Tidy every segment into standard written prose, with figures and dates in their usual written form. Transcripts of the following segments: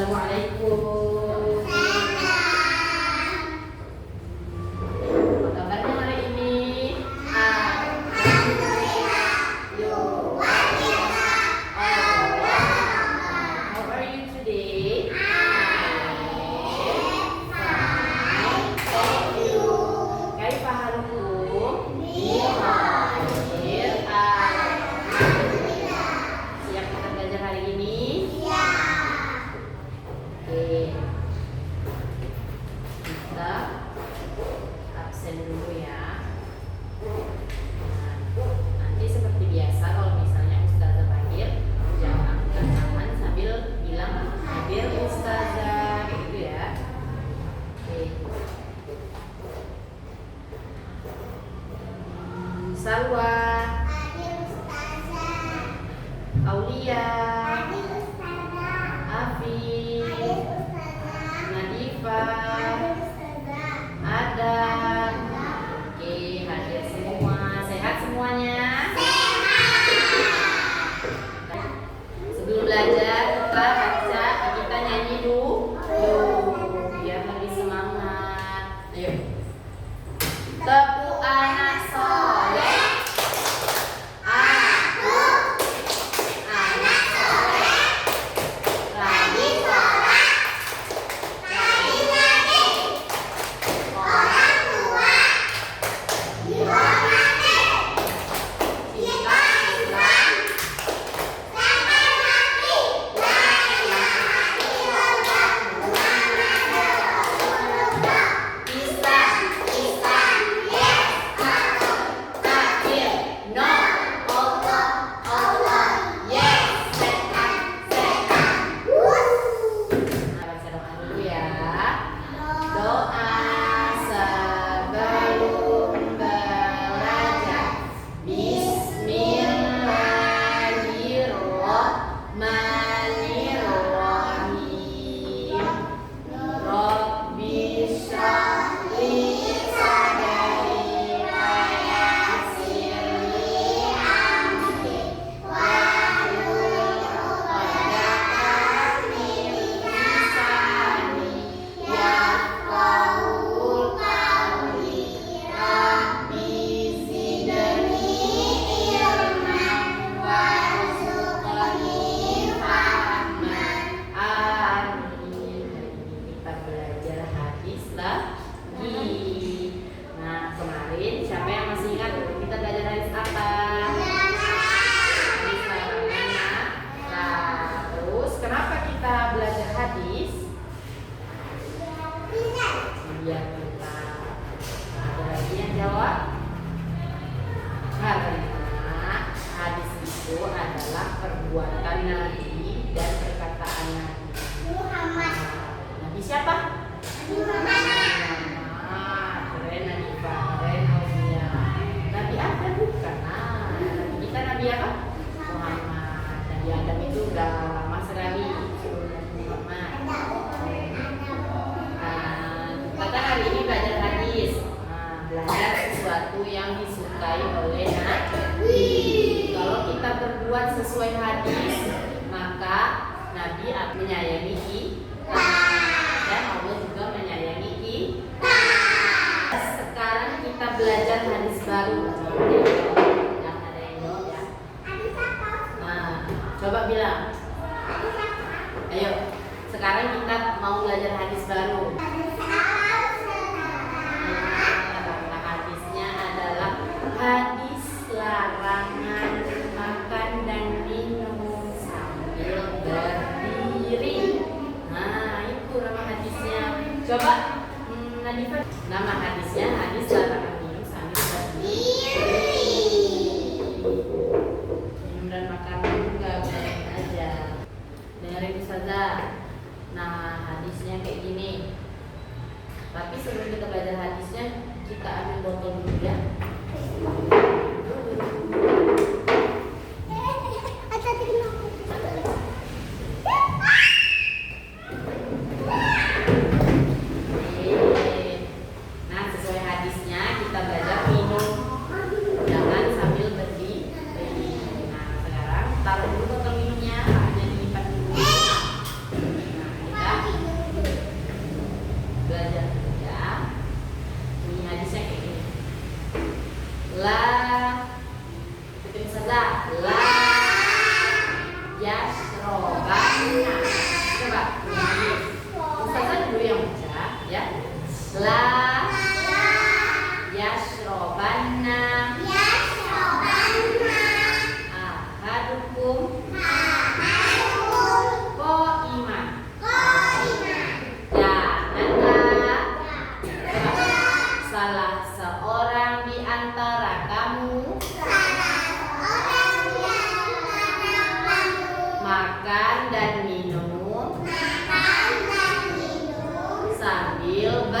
Assalamualaikum. Apa kabarnya hari ini? How are you today? Kaifa halukum? Siap kita belajar hari ini? Oke. Kita absen dulu ya. Nanti seperti biasa kalau misalnya Ustazah panggil, jangan angkat tangan sambil bilang hadir Ustazah, kayak gitu ya. Oke. Salwa, Aulia, Afi, Nadifa, ada. Oke, hadir semua. Sehat semuanya? Sebelum belajar kita baca, kita nyanyi dulu biar lebih semangat. Ayo. Tepu anak soleh. Aku anak soleh. Rajin sholat. Rajin ngaji. Orang tua dihormati. Cinta Islam sampai mati. La ilaha illallah Muhammadur Rasulullah. Islam, Islam, yes. Kafir, no. Allah, Allah, yes. Setan, setan. Baca doa dulu ya. Doa sebelum belajar. Bismillahirrahmanirrahim. Rabbi shrah li sadri wa yassir li amri wahlul 'uqdatam min lisani yafqahu qawli. Rabbi zidni ilman warzuqni fahman. Amin. Kita belajar hadis lagi. Nah, kemarin siapa yang masih ingat kita belajar hadis apa? Hadis larangan. Nah, terus kenapa kita belajar hadis? Biar kita ada lagi yang jawab. Karena hadis itu adalah perbuatan Nabi dan perkataan Nabi. Nabi siapa? Keren Nadifa, keren Aulia. Nabi Adam bukan? Nabi kita Nabi apa? Muhammad. Nabi Adam itu udah lama sekali sebelum Nabi Muhammad. Kita kan hari ini belajar hadis. Belajar sesuatu yang disukai oleh Nabi. Kalau kita berbuat sesuai hadis, maka Nabi akan menyayangi kita dan Allah juga menyayangi kita. Sekarang kita belajar hadis baru. Jangan ada yang jawab ya. Nah, coba bilang. Ayo, sekarang kita mau belajar hadis baru. Nah, hadisnya adalah hadis larangan makan dan minum sambil berdiri. Nah, itu nama hadisnya. Coba Nadifa, nama hadisnya hadis larangan minum sambil berdiri. Minum dan makan juga boleh aja. Dengerin Ustazah. Nah, hadisnya kayak gini. Tapi sebelum kita belajar hadisnya, kita ambil botol dulu ya. Nah, sesuai hadisnya kita belajar minum jangan sambil berdiri. Nah, sekarang taruh dulu botol minumnya, hanya disimpan dulu. Nah, kita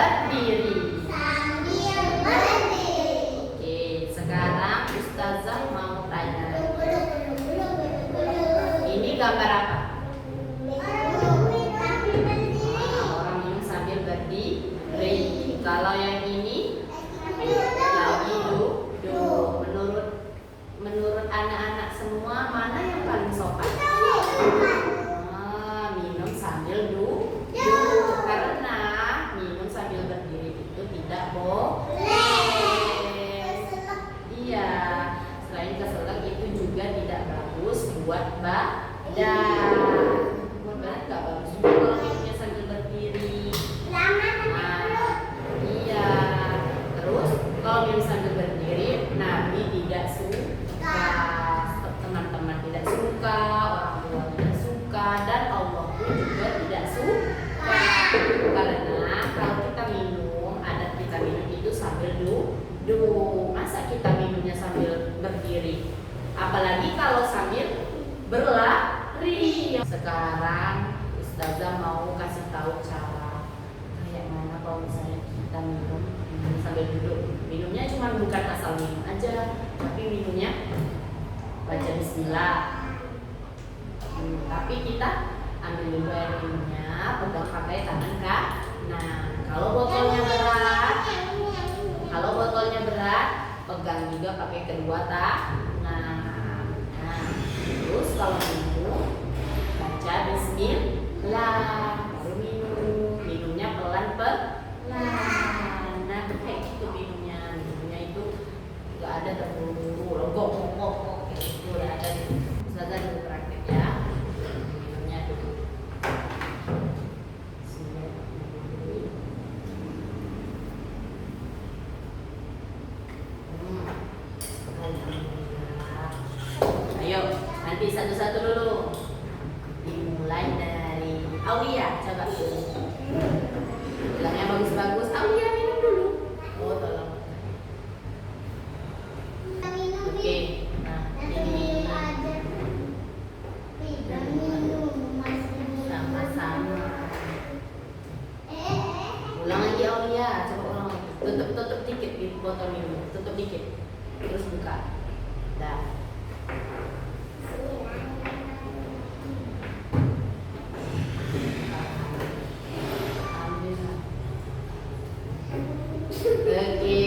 berdiri. Sambil berdiri. Oke, sekarang Ustazah mau tanya. Ini gambar apa? Orang minum sambil berdiri. Kalau yang ini lagi duduk. Menurut anak-anak semua mana yang paling sopan? Minum sambil duduk. Karena minum sambil berdiri itu tidak boleh. Iya, selain keselak itu juga tidak bagus buat badan. Buat badan nggak bagus juga kalau minumnya sambil berdiri. Iya. Terus kalau minum sambil berdiri, Nabi tidak suka, teman-teman tidak suka, orang tua tidak suka, dan Allah pun juga tidak suka. Karena kalau kita minum, adat kita minum itu sambil duduk. Masa kita minumnya sambil berdiri? Apalagi kalau sambil berlari. Sekarang Ustazah mau kasih tahu cara kayak mana kalau misalnya kita minum sambil duduk. Minumnya cuma bukan asal minum aja, tapi minumnya baca bismillah. Tapi kita ambil dulu air minumnya, pegang pakai tangan kanan. Kalau botolnya berat, pegang juga pakai kedua tangan. Terus kalau minum, baca bismillah, baru minumnya pelan-pelan. Nah, kayak gitu minumnya itu nggak ada terburu-buru, legok kayak gitu, udah ada gitu. Ustazah dulu praktek ya. Minumnya dulu. Alhamdulillah. Ayo, nanti satu-satu dulu. Dimulai dari Aulia, coba. Bilangnya bagus-bagus. Aulia minum dulu. Oh, tolong. Oke. Nah, ini sama-sama. Ulang lagi Aulia, coba ulang lagi. Tutup dikit di botol minum. Tutup dikit. Terus buka. Dah. Oke,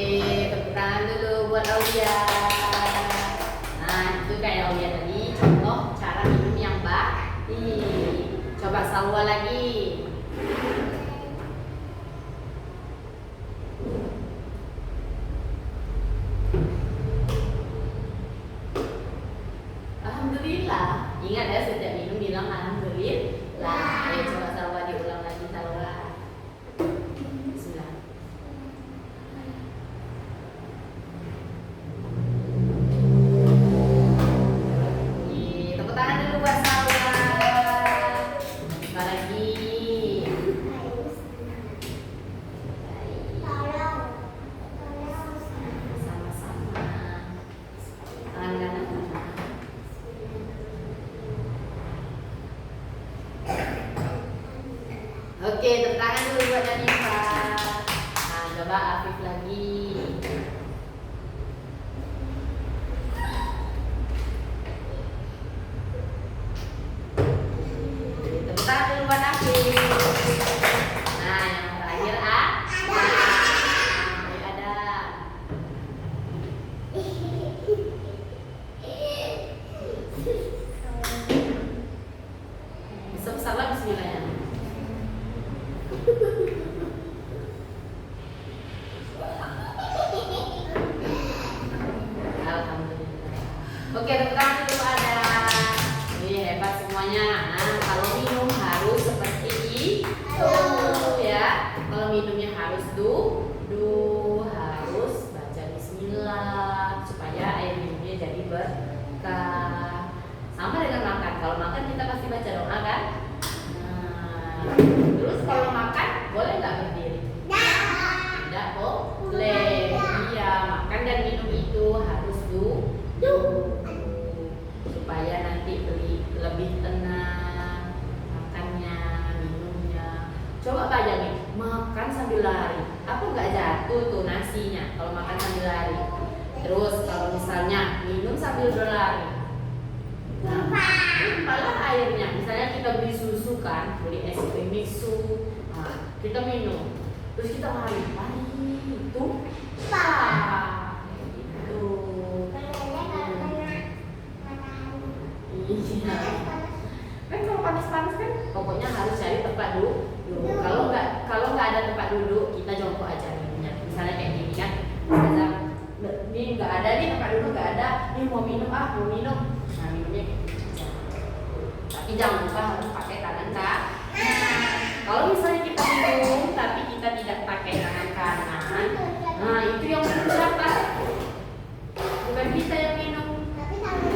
tepuk tangan dulu buat Aulia. Nah, itu kayak Aulia tadi, contoh cara minum yang baik. Coba Salwa lagi. Alhamdulillah. Ingat ya, setiap minum bilang alhamdulillah. Ayo coba Salwa diulang lagi, Salwa. Bismillah. Tepuk tangan dulu buat Salwa. Coba lagi. Sama-sama. Tangan kanan. Oke, tepuk tangan dulu buat Nadifa. Nah, coba Afif lagi. Tepuk tangan dulu buat Afif. Nah, yang terakhir ada. Salam bismillah ya. Alhamdulillah. Oke, tepuk tangan dulu ada. Ini hebat semuanya. Nah, kalau minum harus seperti itu ya. Kalau minumnya harus harus baca bismillah supaya air minumnya jadi berkah. Sama dengan makan. Kalau makan kita pasti baca doa kan? Nah, terus kalau makan boleh nggak berdiri? Tidak boleh. Iya, makan dan minum itu harus duduk supaya nanti lebih tenang makannya, minumnya. Coba bayangin, makan sambil lari. apa nggak jatuh tuh nasinya kalau makan sambil lari. Terus kalau misalnya minum sambil berlari, nah, malah airnya. Misalnya kita beli susu kan, beli es krim mixu, nah, kita minum, terus kita lari, itu gitu. Iya. Kan kalau panas-panas kan, pokoknya harus cari tempat duduk. Kalau nggak ada tempat duduk, kita jongkok aja minumnya. Misalnya kayak gini kan, misalnya ini nggak ada nih tempat duduk, nggak ada, ini mau minum, mau minum, nah minumnya kayak gitu. Tapi jangan lupa harus pakai tangan kan. Kalau misalnya kita minum tapi kita tidak pakai tangan kanan, nah itu yang minum siapa? Bukan kita yang minum,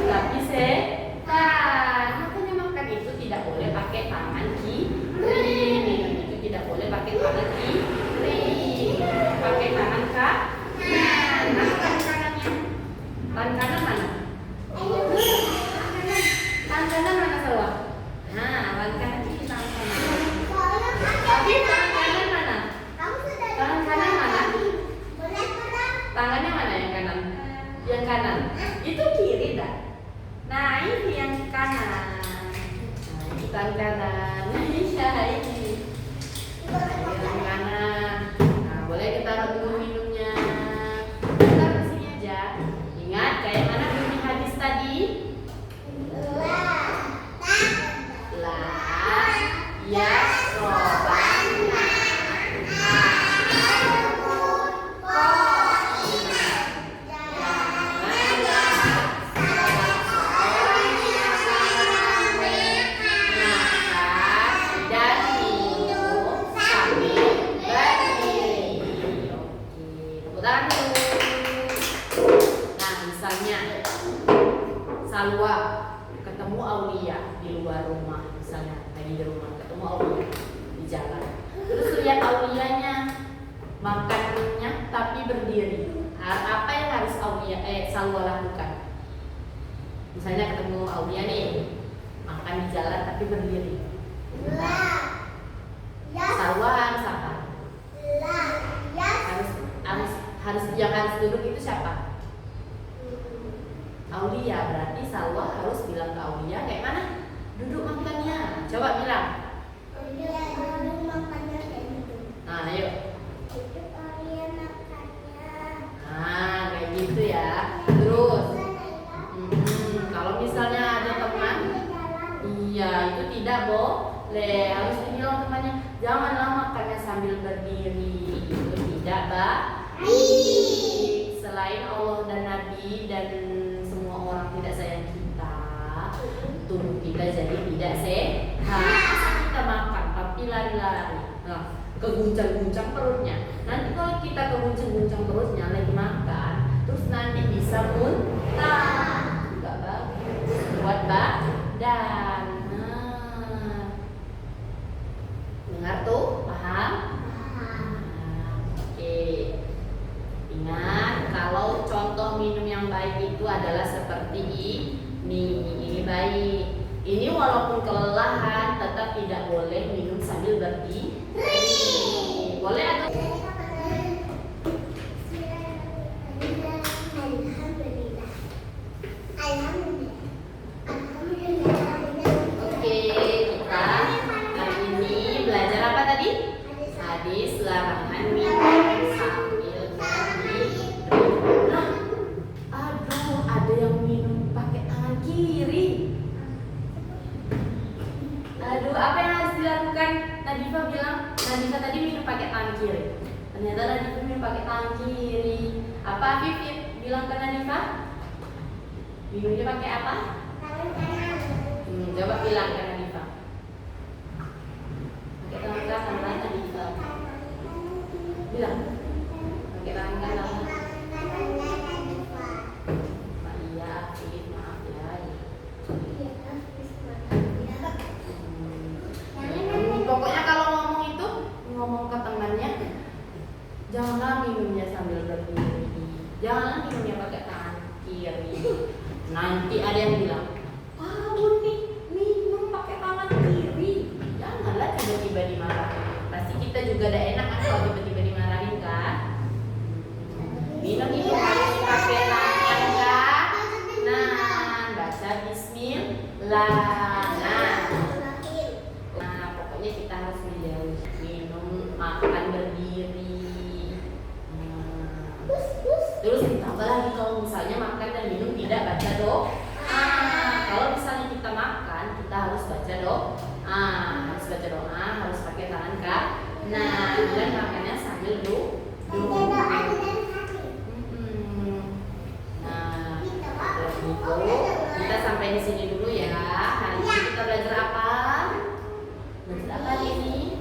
tapi setan. Makanya makan itu tidak boleh pakai tangan kiri, minum itu tidak boleh pakai tangan kiri, pakai tangan kanan. Mana tangan kanannya? Tangan kanan mana? Tangan kanan mana Salwa? Nah, tangan kanan ini tangan kanan. Tapi tangan kanan mana? Tangan kanan mana? Tangannya mana yang kanan? Yang kanan. Itu kiri dah. Nah, ini yang kanan. Nah, ini tangan kanan. Nah, ini. Tangan kanan. Nah, boleh kita taruh dulu minumnya. Taruh di sini aja. Ingat kayak mana bunyi hadis tadi? Ya, robana. Salwa ketemu Aulia di luar rumah, misalnya lagi di rumah ketemu Aulia di jalan, terus lihat Aulianya makannya tapi berdiri. Apa yang harus Salwa lakukan? Misalnya ketemu Aulia nih makan di jalan tapi berdiri, Salwa harus apa? Yang harus duduk itu siapa? Aulia. Berarti Salwa harus bilang ke Aulia kayak mana duduk makannya. Coba bilang. Nah, ayo. Nah, kayak gitu ya. Terus, kalau misalnya ada teman, iya itu tidak boleh. Harus dibilang temannya, janganlah makannya sambil berdiri. Itu tidak baik. Selain Allah dan Nabi dan orang tidak sayang kita, tubuh kita jadi tidak sehat. Kita makan tapi lari-lari, nah, keguncang-guncang perutnya. Nanti kalau kita keguncang-guncang perutnya lagi makan, terus nanti bisa muntah, nggak bagus buat badan. Nah, dengar tuh, paham? Oke. Ingat, kalau contoh minum yang baik itu adalah seperti ini baik. Ini walaupun kelelahan tetap tidak boleh minum sambil berdiri. Boleh atau? Oke, kita hari ini belajar apa tadi? Hadis larangan minum sambil berdiri. Aduh, ada yang minum pakai tangan kiri. Aduh, apa yang harus dilakukan? Nadifa bilang, Nadifa tadi minum pakai tangan kiri. Ternyata Nadifa minum pakai tangan kiri. Apa Afif bilang ke Nadifa? Minumnya pakai apa? Coba bilang ke Nadifa. Pakai tangan kanan Nadifa. Bilang. Pakai tangan kanan. Iya, Afif, maaf ya. Pokoknya kalau ngomong itu, ngomong ke temannya, janganlah minumnya sambil berdiri, janganlah minumnya pakai tangan kiri. Nanti ada yang bilang, Bun nih minum pakai tangan kiri. Janganlah tiba-tiba dimarahin. Pasti kita juga ada enak kan kalau tiba-tiba dimarahin kan. Minum itu harus pakai tangan kan? Nah, baca bismillah. Nah, pokoknya kita harus menjauhi. Minum, makan berdiri. Terus ditambah lagi kalau misalnya makan dan minum tidak baca doa. Kalau misalnya kita makan, kita harus baca doa. Harus baca doa, harus pakai tangan kan? Nah, dan makannya sambil duduk. Nah, kita sampai di sini dulu ya. Hari ini kita belajar apa? Belajar apa hari ini?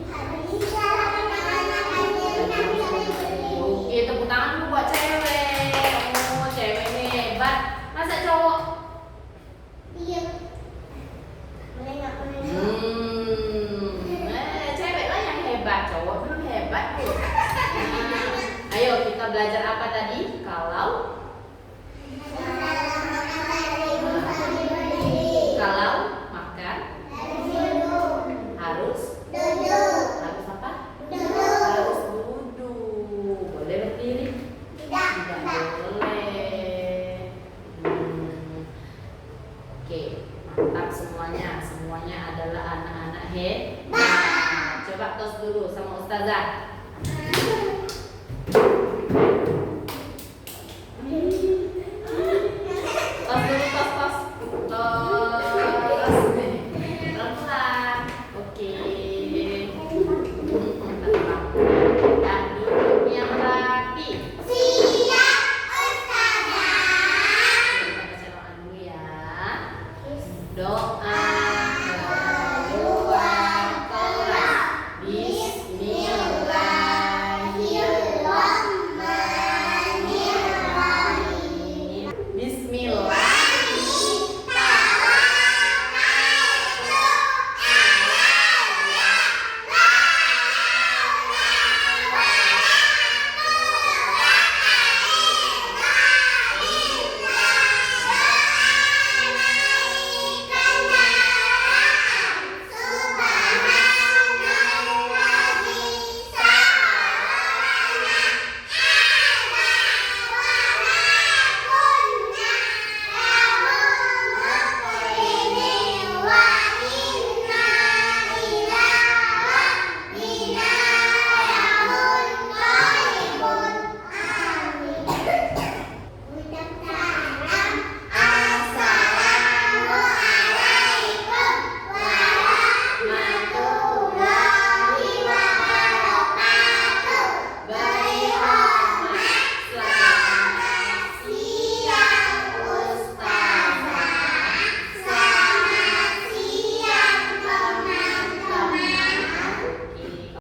Oke, tepuk tangan dulu buat cewek. Oh, cewek ini hebat. Masa cowok? Cewek lah yang hebat, cowok belum hebat. Ayo kita belajar apa tadi? Kalau makan harus apa? Harus duduk. Boleh berdiri? Tidak boleh. Oke, mantap semuanya. Semuanya adalah anak-anak hebat. Coba tos dulu sama Ustazah.